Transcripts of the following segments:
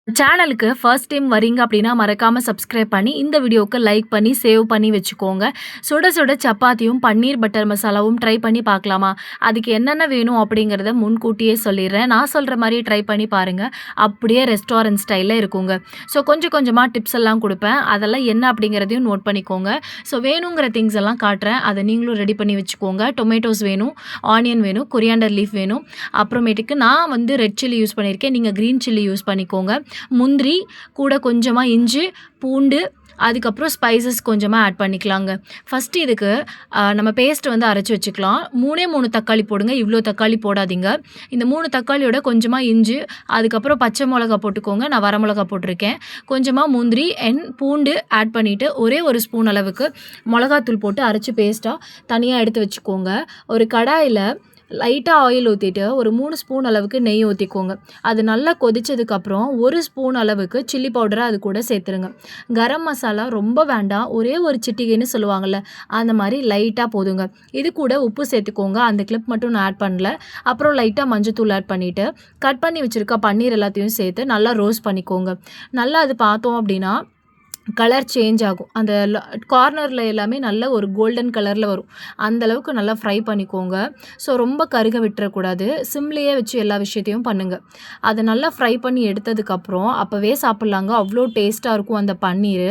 சேனலுக்கு first time வரீங்க அப்படின்னா மறக்காம சப்ஸ்கிரைப் பண்ணி இந்த வீடியோவுக்கு லைக் பண்ணி சேவ் பண்ணி வச்சுக்கோங்க. சுட சுட சப்பாத்தியும் பன்னீர் பட்டர் மசாலாவும் ட்ரை பண்ணி பார்க்கலாமா? அதுக்கு என்னென்ன வேணும் அப்படிங்கிறத முன்கூட்டியே சொல்லிடுறேன். நான் சொல்கிற மாதிரி ட்ரை பண்ணி பாருங்கள். அப்படியே ரெஸ்டாரண்ட் ஸ்டைலில் இருக்குங்க. ஸோ கொஞ்சம் கொஞ்சமாக டிப்ஸ் எல்லாம் கொடுப்பேன். அதெல்லாம் என்ன அப்படிங்கிறதையும் நோட் பண்ணிக்கோங்க. ஸோ வேணுங்கிற திங்ஸ் எல்லாம் காட்டுறேன். அதை நீங்களும் ரெடி பண்ணி வச்சுக்கோங்க. டொமேட்டோஸ் வேணும், ஆனியன் வேணும், கொரியாண்டர் லீஃப் வேணும். அப்புறமேட்டுக்கு நான் ரெட் சில்லி யூஸ் பண்ணியிருக்கேன். நீங்கள் க்ரீன் சில்லி யூஸ் பண்ணிக்கோங்க. முந்திரி கூட கொஞ்சமாக இஞ்சி, பூண்டு, அதுக்கப்புறம் ஸ்பைசஸ் கொஞ்சமாக ஆட் பண்ணிக்கலாங்க. ஃபஸ்ட்டு இதுக்கு நம்ம பேஸ்ட் அரைச்சி வச்சுக்கலாம். 3 தக்காளி போடுங்க, இவ்வளோ தக்காளி போடாதீங்க. இந்த 3 தக்காளியோட கொஞ்சமாக இஞ்சி, அதுக்கப்புறம் பச்சை மிளகா போட்டுக்கோங்க. நான் வரமிளகா போட்டிருக்கேன். கொஞ்சமாக முந்திரி பூண்டு ஆட் பண்ணிவிட்டு ஒரே ஒரு ஸ்பூன் அளவுக்கு மிளகாத்தூள் போட்டு அரைச்சி பேஸ்ட்டாக தனியாக எடுத்து வச்சுக்கோங்க. ஒரு கடாயில் லைட்டாக ஆயில் ஊற்றிட்டு ஒரு 3 ஸ்பூன் அளவுக்கு நெய் ஊற்றிக்கோங்க. அது நல்லா கொதித்ததுக்கப்புறம் 1 ஸ்பூன் அளவுக்கு சில்லி பவுடரை அது கூட சேர்த்துருங்க. கரம் மசாலா ரொம்ப வேண்டாம், ஒரே ஒரு சிட்டிகைன்னு சொல்லுவாங்கள்ல, அந்த மாதிரி லைட்டாக போதுங்க. இது கூட உப்பு சேர்த்துக்கோங்க. அந்த கிளிப் மட்டும் நான் ஆட் பண்ணல. அப்புறம் லைட்டாக மஞ்சத்தூள் ஆட் பண்ணிவிட்டு கட் பண்ணி வச்சுருக்க பன்னீர் எல்லாத்தையும் சேர்த்து நல்லா ரோஸ்ட் பண்ணிக்கோங்க. நல்லா அது பார்த்தோம் அப்படின்னா கலர் சேஞ்ச் ஆகும். அந்த கார்னரில் எல்லாமே நல்ல ஒரு கோல்டன் கலரில் வரும். அந்தளவுக்கு நல்லா ஃப்ரை பண்ணிக்கோங்க. ஸோ ரொம்ப கருக விட்டுறக்கூடாது. சிம்லேயே வச்சு எல்லா விஷயத்தையும் பண்ணுங்கள். அதை நல்லா ஃப்ரை பண்ணி எடுத்ததுக்கப்புறம் அப்போவே சாப்பிட்லாங்க. அவ்வளோ டேஸ்ட்டாக இருக்கும் அந்த பன்னீர்.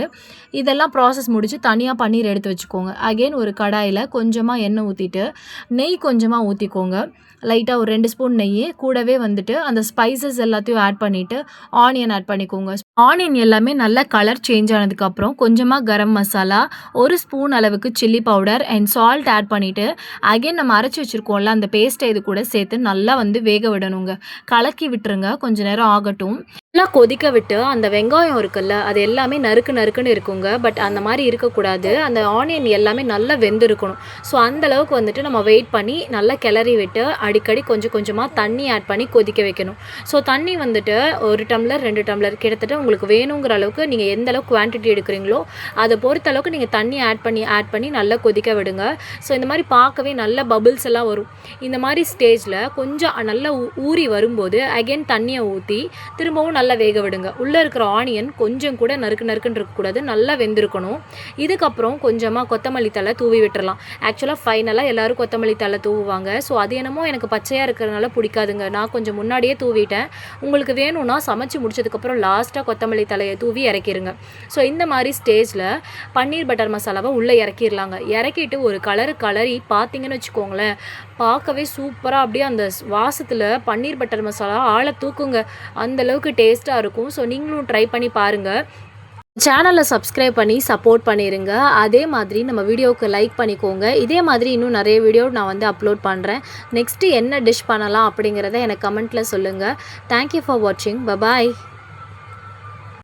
இதெல்லாம் ப்ராசஸ் முடித்து தனியாக பன்னீர் எடுத்து வச்சுக்கோங்க. அகெயின் ஒரு கடாயில் கொஞ்சமாக எண்ணெய் ஊற்றிட்டு நெய் கொஞ்சமாக ஊற்றிக்கோங்க. லைட்டாக ஒரு 2 ஸ்பூன் நெய் கூடவே அந்த ஸ்பைசஸ் எல்லாத்தையும் ஆட் பண்ணிவிட்டு ஆனியன் ஆட் பண்ணிக்கோங்க. ஆனியன் எல்லாமே நல்லா கலர் சேஞ்ச் ஆனதுக்கப்புறம் கொஞ்சமாக கரம் மசாலா, 1 ஸ்பூன் அளவுக்கு chilli powder and salt add பண்ணிவிட்டு அகெயின் நம்ம அரைச்சி வச்சுருக்கோம்ல அந்த பேஸ்ட்டை இது கூட சேர்த்து நல்லா வேக விடணுங்க. கலக்கி விட்டுருங்க. கொஞ்சம் நேரம் ஆகட்டும். நல்லா கொதிக்க விட்டு அந்த வெங்காயம் இருக்குல்ல, அது எல்லாமே நறுக்குன்னு இருக்குங்க. பட் அந்த மாதிரி இருக்கக்கூடாது. அந்த ஆனியன் எல்லாமே நல்லா வெந்திருக்கணும். ஸோ அந்தளவுக்கு நம்ம வெயிட் பண்ணி நல்லா கிளறி விட்டு அடிக்கடி கொஞ்சம் கொஞ்சமாக தண்ணி ஆட் பண்ணி கொதிக்க வைக்கணும். ஸோ தண்ணி 1 டம்ளர் 2 டம்ளர் கிட்டத்தட்ட உங்களுக்கு வேணுங்கிற அளவுக்கு நீங்கள் எந்த அளவுக்கு குவான்டிட்டி எடுக்கிறீங்களோ அதை பொறுத்த அளவுக்கு நீங்கள் தண்ணி ஆட் பண்ணி நல்லா கொதிக்க விடுங்க. ஸோ இந்த மாதிரி பார்க்கவே நல்ல பபிள்ஸ் எல்லாம் வரும். இந்த மாதிரி ஸ்டேஜில் கொஞ்சம் நல்லா ஊறி வரும்போது அகெயின் தண்ணியை ஊற்றி திரும்பவும் நல்லா வேக விடுங்க. உள்ளே இருக்கிற ஆனியன் கொஞ்சம் கூட நறுக்குன்னு இருக்கக்கூடாது, நல்லா வெந்திருக்கணும். இதுக்கப்புறம் கொஞ்சமாக கொத்தமல்லி தழை தூவி விட்டுறலாம். ஆக்சுவலாக ஃபைனலாக எல்லோரும் கொத்தமல்லி தழை தூவுவாங்க. ஸோ அது என்னமோ எனக்கு பச்சையாக இருக்கிறதுனால பிடிக்காதுங்க. நான் கொஞ்சம் முன்னாடியே தூவிட்டேன். உங்களுக்கு வேணும்னா சமைச்சு முடிச்சதுக்கப்புறம் லாஸ்ட்டாக கொத்தமல்லி தலையை தூவி இறக்கிடுங்க. ஸோ இந்த மாதிரி ஸ்டேஜில் பன்னீர் பட்டர் மசாலாவை உள்ளே இறக்கிடலாங்க. இறக்கிட்டு ஒரு கலரி பார்த்தீங்கன்னு வச்சுக்கோங்களேன், பார்க்கவே சூப்பராக அப்படியே அந்த வாசத்தில் பன்னீர் பட்டர் மசாலா ஆளை தூக்குங்க. அந்தளவுக்கு டேஸ்ட்டாக இருக்கும். ஸோ நீங்களும் ட்ரை பண்ணி பாருங்கள். சேனலை சப்ஸ்கிரைப் பண்ணி சப்போர்ட் பண்ணிடுங்க. அதே மாதிரி நம்ம வீடியோவுக்கு லைக் பண்ணிக்கோங்க. இதே மாதிரி இன்னும் நிறைய வீடியோ நான் அப்லோட் பண்ணுறேன். நெக்ஸ்ட்டு என்ன டிஷ் பண்ணலாம் அப்படிங்கிறத எனக்கு கமெண்ட்டில் சொல்லுங்கள். தேங்க்யூ ஃபார் வாட்சிங். பபாய்.